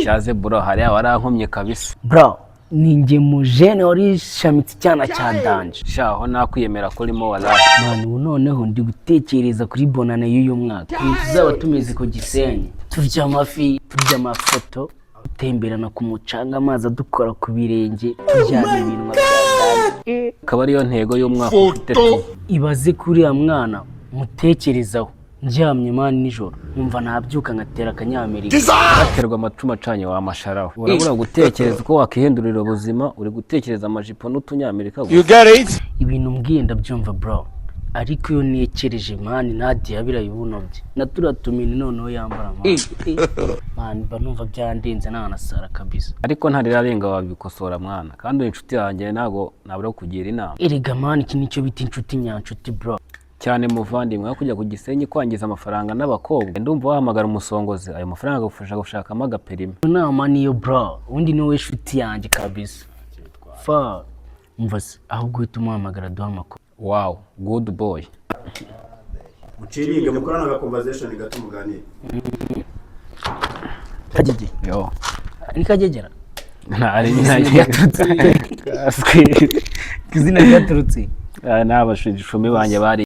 cyaze bro hari warankomye kabisa bro ninjye mujene wari shamitse cyana cya danje shaho nakwiyemera ko urimo wala mani noneho ndi gutekereza kuri bonane y'uyu mwaka tuzaba tumeze ku Gisenyi turya amafi turya amafoto gutemberana ku mucanga amazi adukora ku birenge tujyana ibintu by'adanje akaba ariyo ntego y'umwaka ufite ibaze kuri ya mwana mutekerezaho ndyamye mani nijoro numva nabyuka ngatera akanyamerika aterwa amatuma acanye wa masharaho urabura gutekereza uko wakihindurira ubuzima uri gutekereza amajipo n'utunyamerika ibintu mbwiye ndabyumva bro ariko iyo nekereje mani Nadia birayibunobye natura tumini noneho yambara mani banumva byandenze nanasara kabisa ariko ntarirarenga wabikosora mwana kandi inshuti yanjye nago nabura kugira inama erega mani iki nicyo bita inshuti nyanshuti bro cyane muvandimwe kujya ku Gisenyi kwangiza amafaranga n'abakobwa ndumva wahamagara umusongozi ayo mafaranga agufasha gushakamo agaperime nama niyo bro undi niwe inshuti yanjye kabisa fa umva se ahubwo uhita umuhamagara duha amakuru wow good boy muciringe mukorana aga conversation gato muganire kagege yo ni kagegera ntari kizina gaturutse n'abashishumi banjye bari